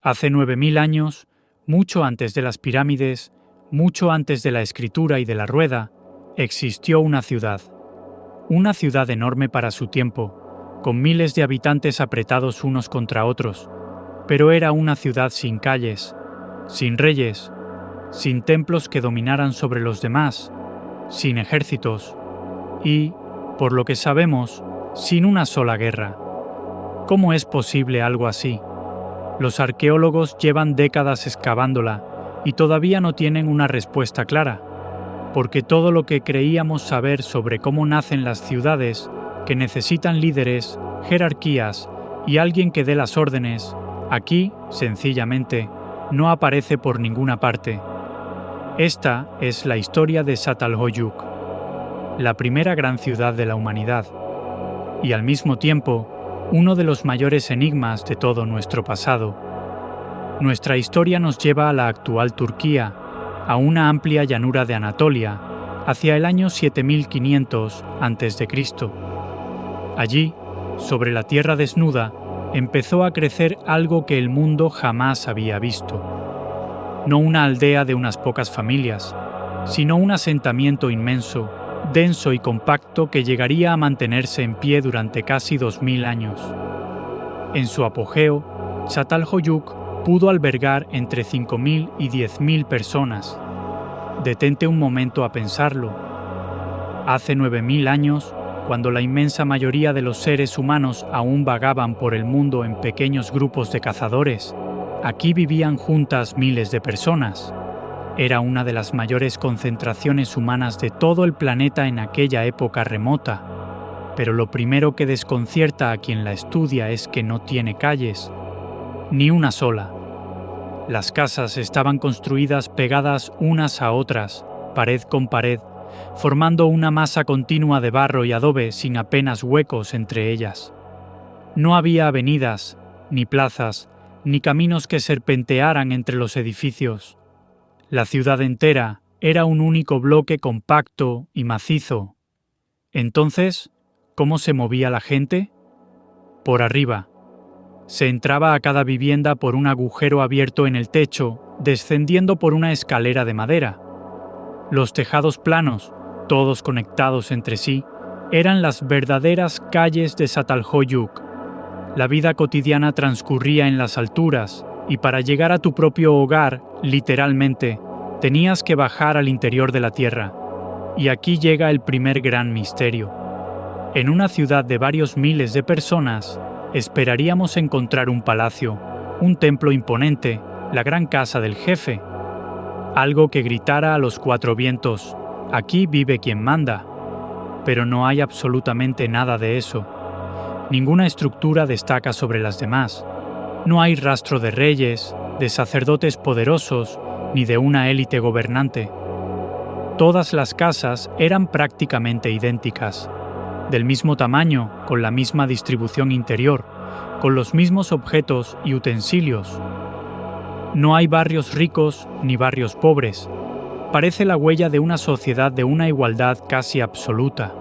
Hace 9000 años, mucho antes de las pirámides, mucho antes de la escritura y de la rueda, existió una ciudad enorme para su tiempo, con miles de habitantes apretados unos contra otros, pero era una ciudad sin calles, sin reyes, sin templos que dominaran sobre los demás, sin ejércitos y, por lo que sabemos, sin una sola guerra. ¿Cómo es posible algo así? Los arqueólogos llevan décadas excavándola y todavía no tienen una respuesta clara, porque todo lo que creíamos saber sobre cómo nacen las ciudades, que necesitan líderes, jerarquías y alguien que dé las órdenes, aquí, sencillamente, no aparece por ninguna parte. Esta es la historia de Çatalhöyük, la primera gran ciudad de la humanidad, y al mismo tiempo, uno de los mayores enigmas de todo nuestro pasado. Nuestra historia nos lleva a la actual Turquía, a una amplia llanura de Anatolia, hacia el año 7500 a.C. Allí, sobre la tierra desnuda, empezó a crecer algo que el mundo jamás había visto. No una aldea de unas pocas familias, sino un asentamiento inmenso, denso y compacto que llegaría a mantenerse en pie durante casi 2000 años. En su apogeo, Çatalhöyük pudo albergar entre 5000 y 10.000 personas. Detente un momento a pensarlo. Hace 9000 años, cuando la inmensa mayoría de los seres humanos aún vagaban por el mundo en pequeños grupos de cazadores, aquí vivían juntas miles de personas. Era una de las mayores concentraciones humanas de todo el planeta en aquella época remota. Pero lo primero que desconcierta a quien la estudia es que no tiene calles, ni una sola. Las casas estaban construidas pegadas unas a otras, pared con pared, formando una masa continua de barro y adobe sin apenas huecos entre ellas. No había avenidas, ni plazas, ni caminos que serpentearan entre los edificios. La ciudad entera era un único bloque compacto y macizo. Entonces, ¿cómo se movía la gente? Por arriba. Se entraba a cada vivienda por un agujero abierto en el techo, descendiendo por una escalera de madera. Los tejados planos, todos conectados entre sí, eran las verdaderas calles de Çatalhöyük. La vida cotidiana transcurría en las alturas, y para llegar a tu propio hogar, literalmente, tenías que bajar al interior de la tierra. Y aquí llega el primer gran misterio. En una ciudad de varios miles de personas, esperaríamos encontrar un palacio, un templo imponente, la gran casa del jefe. Algo que gritara a los cuatro vientos: aquí vive quien manda. Pero no hay absolutamente nada de eso. Ninguna estructura destaca sobre las demás. No hay rastro de reyes, de sacerdotes poderosos, ni de una élite gobernante. Todas las casas eran prácticamente idénticas, del mismo tamaño, con la misma distribución interior, con los mismos objetos y utensilios. No hay barrios ricos ni barrios pobres. Parece la huella de una sociedad de una igualdad casi absoluta.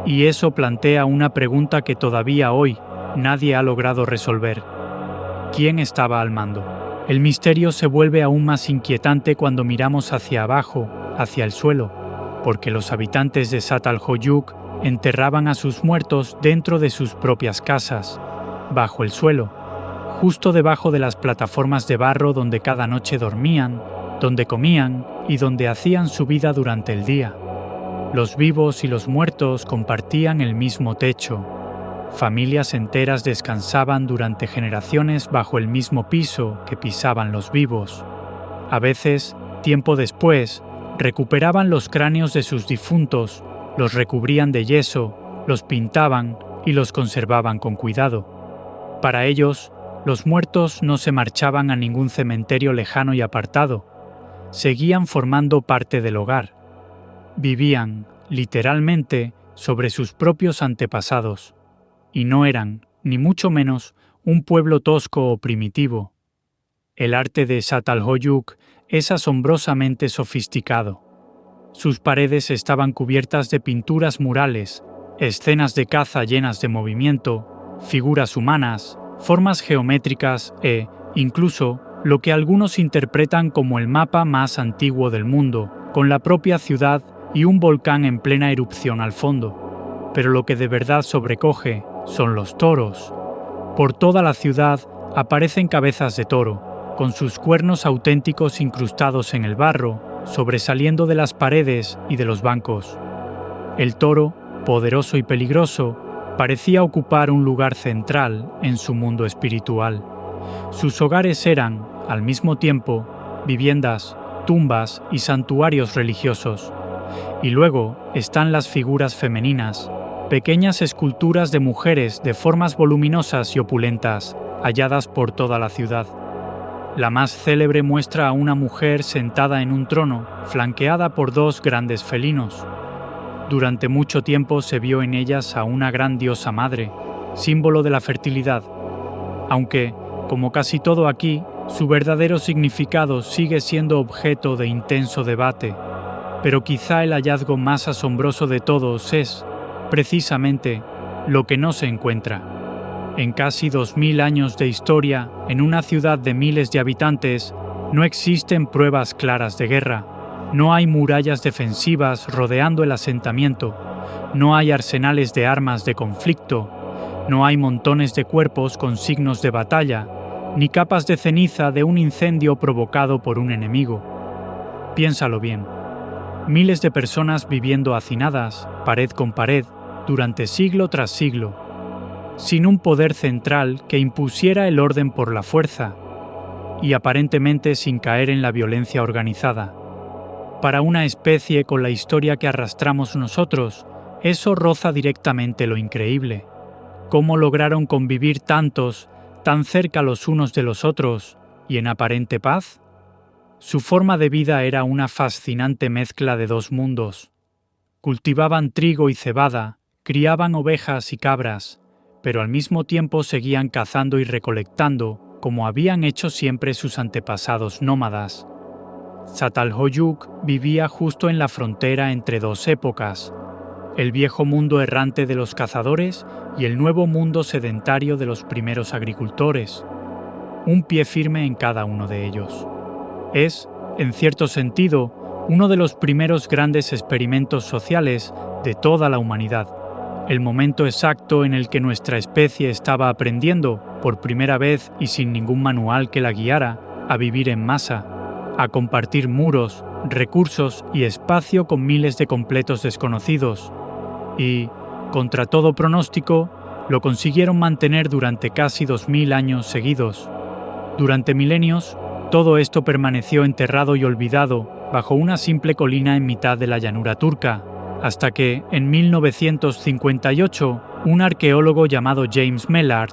Y eso plantea una pregunta que todavía hoy nadie ha logrado resolver. ¿Quién estaba al mando? El misterio se vuelve aún más inquietante cuando miramos hacia abajo, hacia el suelo, porque los habitantes de Çatalhöyük enterraban a sus muertos dentro de sus propias casas, bajo el suelo, justo debajo de las plataformas de barro donde cada noche dormían, donde comían y donde hacían su vida durante el día. Los vivos y los muertos compartían el mismo techo. Familias enteras descansaban durante generaciones bajo el mismo piso que pisaban los vivos. A veces, tiempo después, recuperaban los cráneos de sus difuntos, los recubrían de yeso, los pintaban y los conservaban con cuidado. Para ellos, los muertos no se marchaban a ningún cementerio lejano y apartado. Seguían formando parte del hogar. Vivían, literalmente, sobre sus propios antepasados. Y no eran, ni mucho menos, un pueblo tosco o primitivo. El arte de Çatalhöyük es asombrosamente sofisticado. Sus paredes estaban cubiertas de pinturas murales, escenas de caza llenas de movimiento, figuras humanas, formas geométricas e, Incluso lo que algunos interpretan como el mapa más antiguo del mundo, con la propia ciudad y un volcán en plena erupción al fondo. Pero lo que de verdad sobrecoge son los toros. Por toda la ciudad aparecen cabezas de toro, con sus cuernos auténticos incrustados en el barro, sobresaliendo de las paredes y de los bancos. El toro, poderoso y peligroso, parecía ocupar un lugar central en su mundo espiritual. Sus hogares eran, al mismo tiempo, viviendas, tumbas y santuarios religiosos. Y luego están las figuras femeninas, pequeñas esculturas de mujeres de formas voluminosas y opulentas, halladas por toda la ciudad. La más célebre muestra a una mujer sentada en un trono, flanqueada por dos grandes felinos. Durante mucho tiempo se vio en ellas a una gran diosa madre, símbolo de la fertilidad, aunque, como casi todo aquí, su verdadero significado sigue siendo objeto de intenso debate. Pero quizá el hallazgo más asombroso de todos es, precisamente, lo que no se encuentra. En casi 2000 años de historia, en una ciudad de miles de habitantes, no existen pruebas claras de guerra. No hay murallas defensivas rodeando el asentamiento. No hay arsenales de armas de conflicto. No hay montones de cuerpos con signos de batalla, ni capas de ceniza de un incendio provocado por un enemigo. Piénsalo bien. Miles de personas viviendo hacinadas, pared con pared, durante siglo tras siglo, sin un poder central que impusiera el orden por la fuerza, y aparentemente sin caer en la violencia organizada. Para una especie con la historia que arrastramos nosotros, eso roza directamente lo increíble. ¿Cómo lograron convivir tantos, tan cerca los unos de los otros, y en aparente paz? Su forma de vida era una fascinante mezcla de dos mundos. Cultivaban trigo y cebada, criaban ovejas y cabras, pero al mismo tiempo seguían cazando y recolectando, como habían hecho siempre sus antepasados nómadas. Çatalhöyük vivía justo en la frontera entre dos épocas, el viejo mundo errante de los cazadores y el nuevo mundo sedentario de los primeros agricultores, un pie firme en cada uno de ellos. Es, en cierto sentido, uno de los primeros grandes experimentos sociales de toda la humanidad, el momento exacto en el que nuestra especie estaba aprendiendo, por primera vez y sin ningún manual que la guiara, a vivir en masa, a compartir muros, recursos y espacio con miles de completos desconocidos. Y, contra todo pronóstico, lo consiguieron mantener durante casi 2000 años seguidos. Durante milenios, todo esto permaneció enterrado y olvidado bajo una simple colina en mitad de la llanura turca, hasta que, en 1958, un arqueólogo llamado James Mellard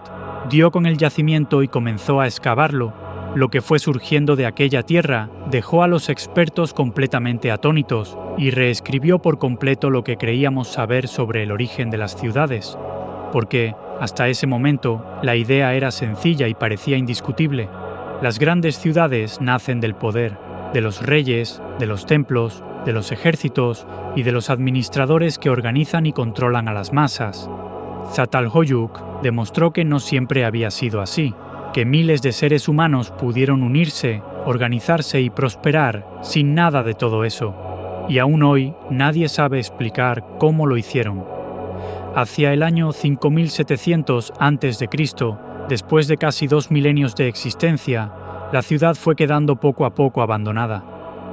dio con el yacimiento y comenzó a excavarlo. Lo que fue surgiendo de aquella tierra dejó a los expertos completamente atónitos y reescribió por completo lo que creíamos saber sobre el origen de las ciudades, porque, hasta ese momento, la idea era sencilla y parecía indiscutible. Las grandes ciudades nacen del poder, de los reyes, de los templos, de los ejércitos y de los administradores que organizan y controlan a las masas. Çatalhöyük demostró que no siempre había sido así, que miles de seres humanos pudieron unirse, organizarse y prosperar sin nada de todo eso. Y aún hoy nadie sabe explicar cómo lo hicieron. Hacia el año 5700 a.C., después de casi 2 milenios de existencia, la ciudad fue quedando poco a poco abandonada,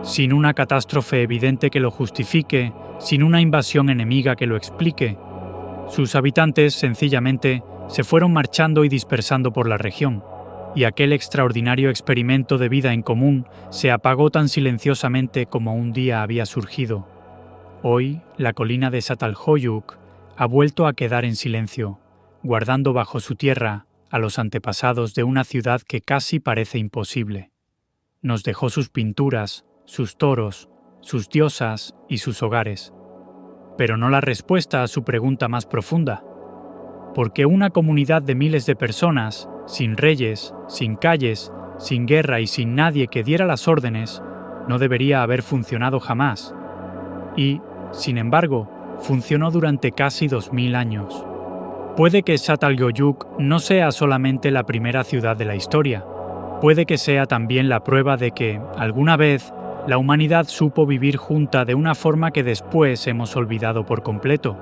sin una catástrofe evidente que lo justifique, sin una invasión enemiga que lo explique. Sus habitantes, sencillamente, se fueron marchando y dispersando por la región, y aquel extraordinario experimento de vida en común se apagó tan silenciosamente como un día había surgido. Hoy, la colina de Çatalhöyük ha vuelto a quedar en silencio, guardando bajo su tierra a los antepasados de una ciudad que casi parece imposible. Nos dejó sus pinturas, sus toros, sus diosas y sus hogares, pero no la respuesta a su pregunta más profunda. ¿Por qué una comunidad de miles de personas, sin reyes, sin calles, sin guerra y sin nadie que diera las órdenes, no debería haber funcionado jamás? Y, sin embargo, funcionó durante casi 2000 años. Puede que Çatalhöyük no sea solamente la primera ciudad de la historia. puede que sea también la prueba de que, alguna vez, la humanidad supo vivir junta de una forma que después hemos olvidado por completo.